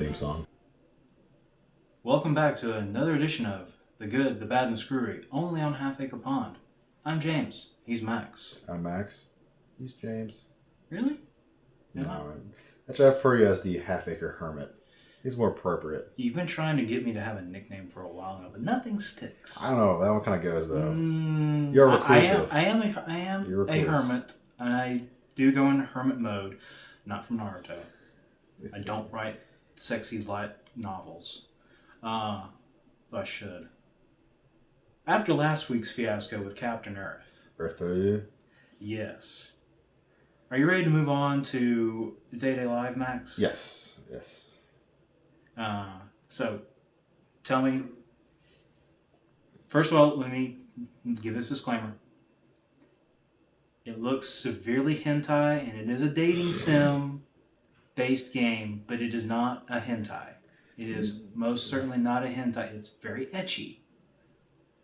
theme song. Welcome back to another edition of The Good, the Bad, and the Screwy, only on Halfacre Pond. I'm James. He's Max. I'm Max. He's James. Really? No, actually I prefer you as the Halfacre Hermit. He's more appropriate. You've been trying to get me to have a nickname for a while now, but nothing sticks. I don't know. That one kind of goes though. You're reclusive. I am a hermit, and I do go into hermit mode. Not from Naruto. I don't write sexy light novels. But I should. After last week's fiasco with Captain Earth. Earth. Yes. Are you ready to move on to DateALive, Max? Yes. So, tell me. First of all, let me give this disclaimer. It looks severely hentai, and it is a dating sim-based game, but it is not a hentai. It is most certainly not a hentai. It's very ecchi,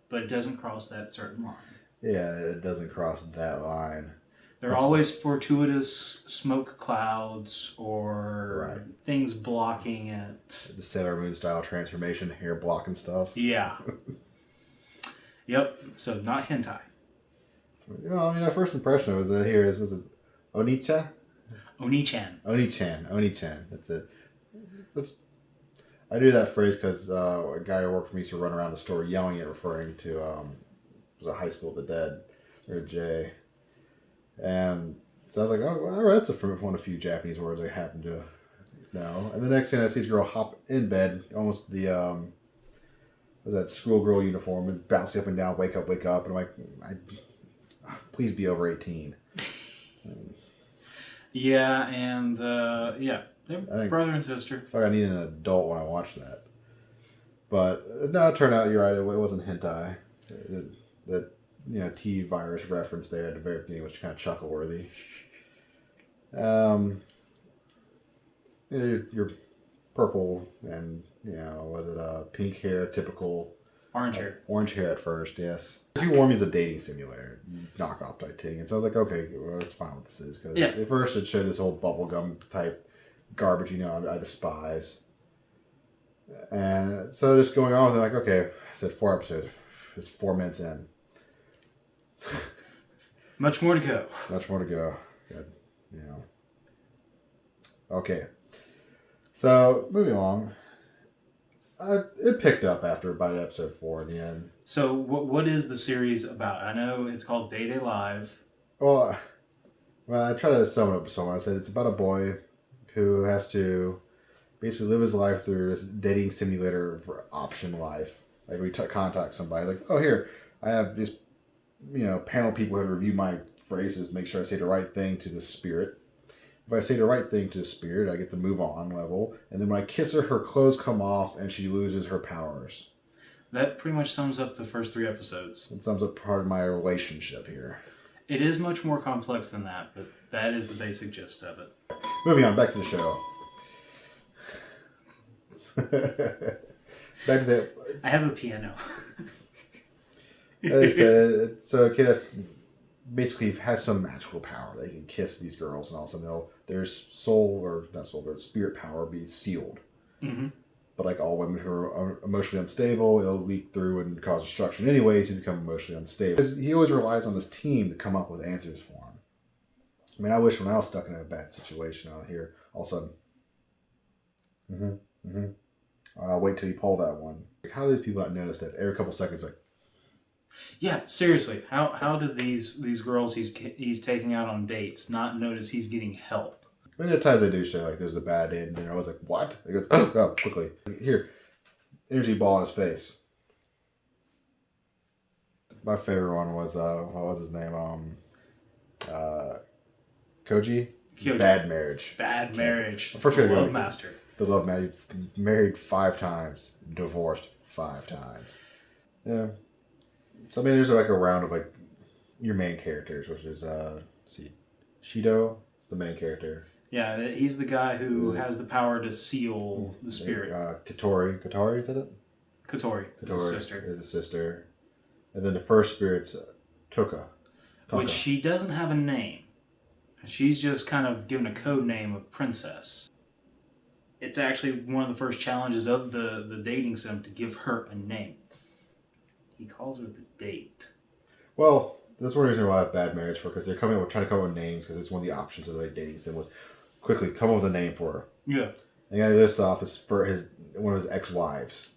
but it doesn't cross that certain line. Yeah, it doesn't cross that line. There are always fortuitous smoke clouds or things blocking it. The Sailor Moon style transformation, hair blocking stuff. Yeah. Yep. So not hentai. You know, I mean, our first impression was was it Oni-chan? Oni-chan. That's it. I do that phrase because a guy who worked for me used to run around the store yelling it, referring to it was a High School of the Dead, or Jay. And so I was like, oh, all right, that's one of the few Japanese words I happen to know. And the next thing I see this girl hop in bed, almost the, was that schoolgirl uniform, and bouncing up and down, wake up. And I'm like, please be over 18. Yeah, and, they're brother and sister. I feel like I need an adult when I watch that. But, no, it turned out you're right, it wasn't hentai. The T-virus reference there at the very beginning was kind of chuckle-worthy. You're purple and, was it pink hair, typical... Orange hair. Orange hair at first, yes. You warned me as a dating simulator, knockoff type thing. And so I was like, okay, well, that's fine what this is. Because at first it showed this old bubblegum type garbage, I despise. And so just going on with it, like, okay, I said 4 episodes. It's 4 minutes in. Much more to go. Good. Okay. So, moving along. It picked up after about episode 4 in the end. So, what is the series about? I know it's called DateALive. Well, I try to sum it up to someone. I said it's about a boy who has to basically live his life through this dating simulator for option life. Like, we contact somebody, like, oh, here, I have this panel of people who review my phrases, make sure I say the right thing to the spirit. If I say the right thing to the spirit, I get the move on level. And then when I kiss her, her clothes come off and she loses her powers. That pretty much sums up the first 3 episodes. It sums up part of my relationship here. It is much more complex than that, but that is the basic gist of it. Moving on, back to the show. Back to the... I have a piano. As I said, it's a kid that's basically has some magical power. They can kiss these girls, and all of a sudden their their spirit power be sealed. Mm-hmm. But like all women who are emotionally unstable, it'll leak through and cause destruction anyways. He become emotionally unstable. He always relies on this team to come up with answers for him. I mean, I wish when I was stuck in a bad situation, I'll hear all of a sudden, I'll wait till you pull that one. Like, how do these people not notice that every couple seconds, like, yeah, seriously. How do these girls he's taking out on dates not notice he's getting help? Many of the times they do say, like, there's a bad day, and I was like, what? He goes, oh, quickly. Here, energy ball in his face. My favorite one was, what was his name? Koji? Bad Marriage. Bad Marriage. First the Love Master. The Love Master. Married 5 times. Divorced 5 times. Yeah. So, I mean, there's like a round of like your main characters, which is, Shido, the main character. Yeah, he's the guy who has the power to seal the spirit. Katori, is that it? Katori is his sister. Is a sister. And then the first spirit's Toka. Which she doesn't have a name. She's just kind of given a code name of Princess. it's actually one of the first challenges of the dating sim to give her a name. He calls her the date. Well, that's one reason why I have bad marriage for, because they're trying to come up with names, because it's one of the options of the dating sim was quickly come up with a name for her. Yeah. And the guy lists off is for one of his ex-wives.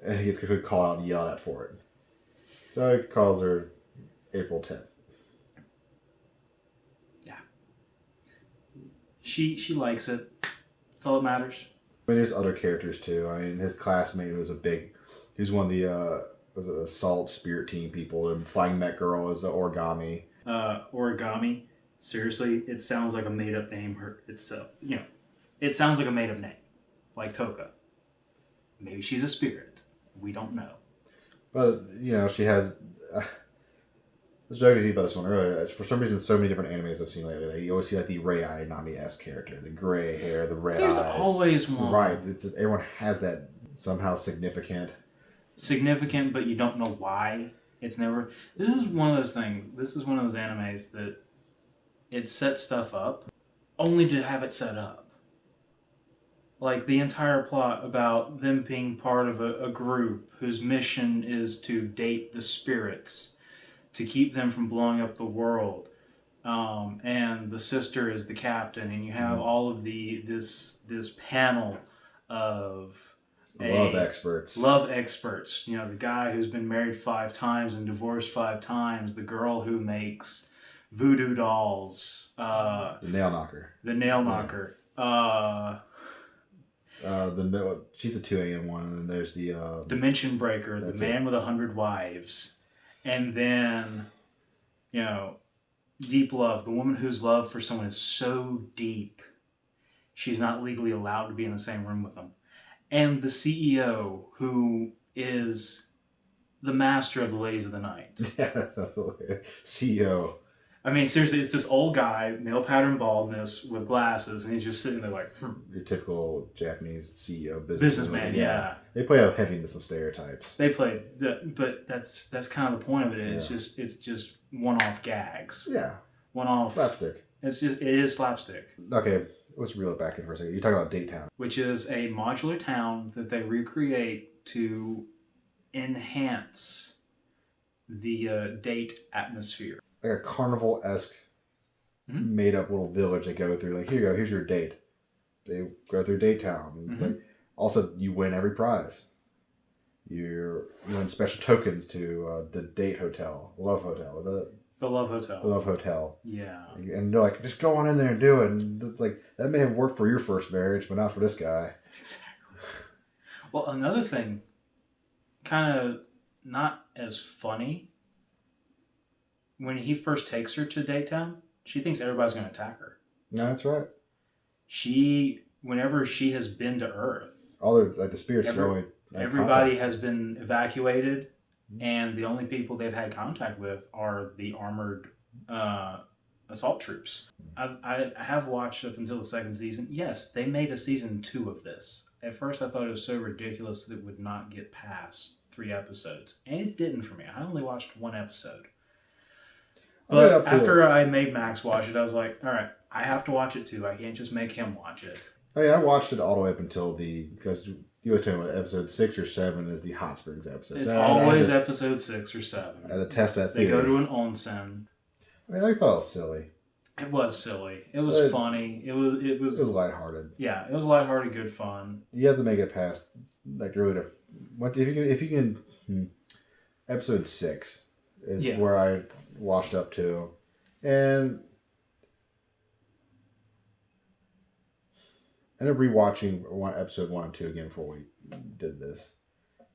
And he gets quickly called out and yelled at for it. So he calls her April 10th. Yeah. She likes it. That's all that matters. I mean, there's other characters too. I mean, his classmate he's one of the was it assault spirit team people. And Flying Met Girl is the origami. Origami. Seriously, it sounds like a made up name. It sounds like a made up name, like Toka. Maybe she's a spirit. We don't know. But she has. I was joking about this one earlier. For some reason, so many different animes I've seen lately, you always see like the Rei Ayanami-esque character, the gray hair, the red eyes. There's always one. Right. Everyone has that somehow significant. Significant, but you don't know why. It's never. This is one of those things. This is one of those animes that it sets stuff up only to have it set up. Like the entire plot about them being part of a group whose mission is to date the spirits, to keep them from blowing up the world. And the sister is the captain, and you have all of this panel of Love experts. The guy who's been married 5 times and divorced 5 times, the girl who makes voodoo dolls, the nail knocker. She's the 2 a.m. one, and then there's the Dimension Breaker, the man with 100 wives, and then Deep Love, the woman whose love for someone is so deep, she's not legally allowed to be in the same room with them, and the CEO who is the master of the ladies of the night. Yeah, that's the CEO. I mean, seriously, it's this old guy, male pattern baldness with glasses, and he's just sitting there like, Your typical Japanese CEO businessman. Yeah. They play a heaviness of stereotypes. They play, but that's kind of the point of it. It's just one-off gags. Yeah. One-off Slapstick. It is slapstick. Okay, let's reel it back in for a second. You're talking about Date Town, which is a modular town that they recreate to enhance the date atmosphere. like a carnival-esque made-up little village they go through. Like, here you go, here's your date. They go through Date Town. It's like, also, you win every prize. You win special tokens to the Date Hotel, Love Hotel. The Love Hotel. The Love Hotel. Yeah. And they're like, just go on in there and do it. And it's like, that may have worked for your first marriage, but not for this guy. Exactly. Well, another thing, kind of not as funny, when he first takes her to Date Town, she thinks everybody's going to attack her. No, that's right. Whenever she has been to Earth, all the spirits everybody has been evacuated, and the only people they've had contact with are the armored assault troops. I have watched up until the second season. Yes, they made a season 2 of this. At first, I thought it was so ridiculous that it would not get past 3 episodes, and it didn't for me. I only watched 1 episode. But after I made Max watch it, I was like, all right, I have to watch it too. I can't just make him watch it. Oh yeah, I watched it all the way up until because you were talking about episode 6 or 7 is the Hot Springs episode. It's always episode 6 or 7. I had to test that theory. They go to an onsen. I mean, I thought it was silly. It was silly. It was funny. It was lighthearted. Yeah, it was lighthearted, good fun. You have to make it past if you can. Episode 6 is where I washed up to, and I ended up rewatching episode 1 and 2 again before we did this.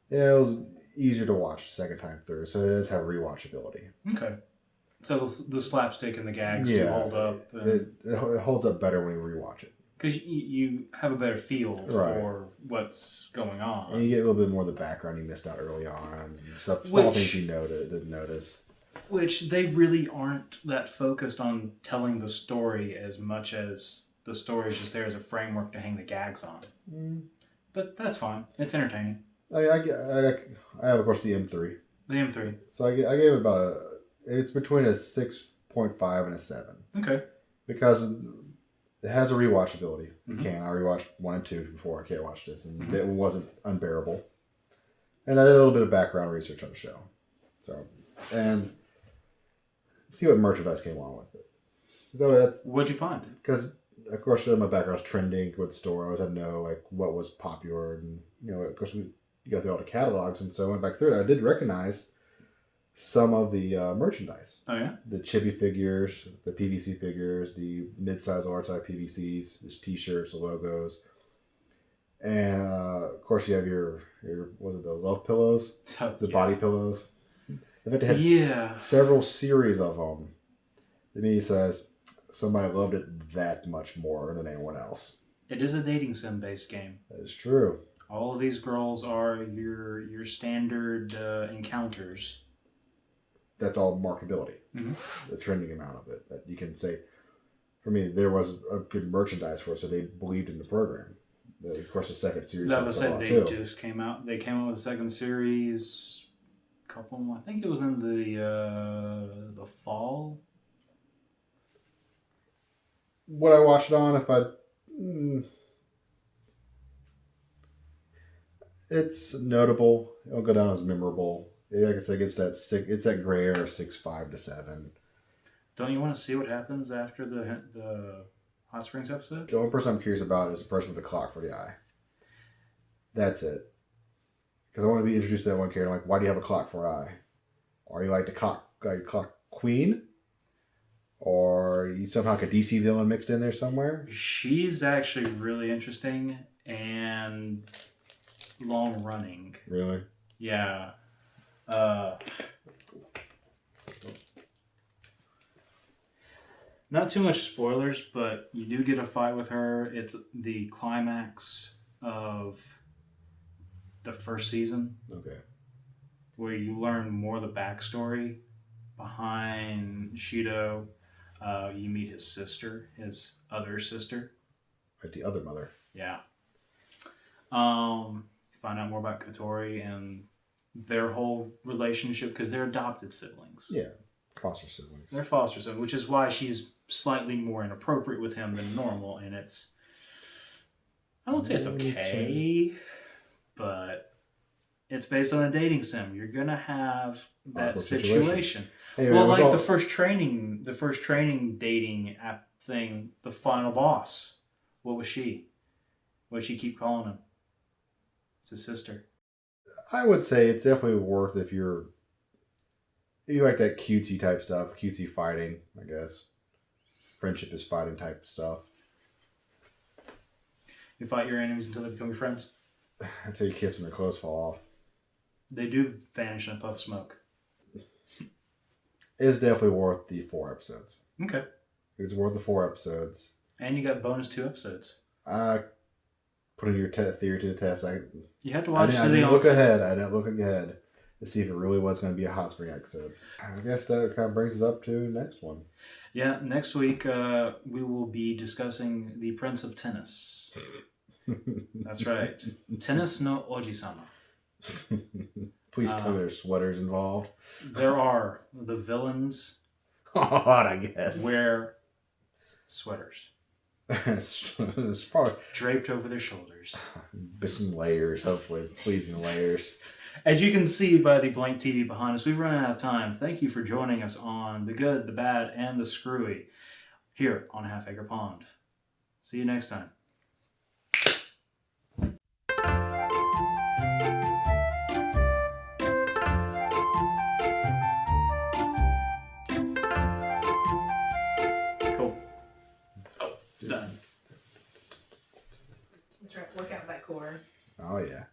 Yeah, it was easier to watch the second time through, so it does have rewatchability. Okay. So the slapstick and the gags do hold up. It holds up better when you rewatch it. Because you have a better feel for what's going on. And you get a little bit more of the background you missed out early on. Small things you didn't notice. Which they really aren't that focused on telling the story as much as the story is just there as a framework to hang the gags on. But that's fine. It's entertaining. I have, of course, the M3. The M3. So I gave it it's between a 6.5 and a 7. Okay. Because It has a rewatchability. You Mm-hmm. can. I rewatched 1 and 2 before I watched this, and it wasn't unbearable. And I did a little bit of background research on the show. So, and see what merchandise came along with it. So that's... What'd you find? Because, of course, my background's trending with the store. I always had to know like what was popular. And, of course, you go through all the catalogs. And so I went back through it. I did recognize some of the merchandise. Oh, yeah? The chibi figures, the PVC figures, the mid-size, large-size PVCs, the t-shirts, the logos. And, of course, you have your was it the love pillows? The body pillows. In fact, they had several series of them. To me, it says somebody loved it that much more than anyone else. It is a dating sim based game. That is true. All of these girls are your standard encounters. That's all marketability. Mm-hmm. The trending amount of it that you can say. For me, there was a good merchandise for it, so they believed in the program. Of course, the second series. That was said. Just came out. They came out with the second series. Couple. I think it was in the fall. What I watched it on, it's notable. It'll go down as memorable. Like I said, it's that gray area of 6.5 to 7. Don't you want to see what happens after the Hot Springs episode? The only person I'm curious about is the person with the clock for the eye. That's it. Because I want to be introduced to that one character. Like, why do you have a clock for an eye? Are you like the clock queen? Or you somehow like a DC villain mixed in there somewhere? She's actually really interesting and long running. Really? Yeah. Not too much spoilers, but you do get a fight with her. It's the climax of the first season. Okay. Where you learn more of the backstory behind Shido. You meet his sister, his other sister. Like the other mother. Yeah. You find out more about Kotori and their whole relationship because they're adopted siblings. Yeah. Foster siblings. They're foster siblings, which is why she's slightly more inappropriate with him than normal. And it's... I won't say it's okay, but it's based on a dating sim. You're going to have that situation. Hey, well, like the first training dating app thing, the final boss. What was she? What did she keep calling him? It's his sister. I would say it's definitely worth if you like that cutesy type stuff, cutesy fighting, I guess. Friendship is fighting type stuff. You fight your enemies until they become your friends? Until you kiss them, their clothes fall off. They do vanish in a puff of smoke. It's definitely worth the 4 episodes. Okay. It's worth the 4 episodes. And you got bonus 2 episodes. Putting your theory to the test. You have to watch I didn't look ahead. I didn't look ahead to see if it really was going to be a Hot Spring episode. I guess that kind of brings us up to next one. Yeah, next week we will be discussing the Prince of Tennis. That's right. Tennis no Oji-sama. Please tell me there's sweaters involved. There are. The villains I guess. wear sweaters. Draped over their shoulders. Some layers, hopefully. Pleasing layers. As you can see by the blank TV behind us, we've run out of time. Thank you for joining us on The Good, the Bad, and the Screwy here on Halfacre Pond. See you next time. Cool. Oh, done. That's right. Work out that core. Oh, yeah.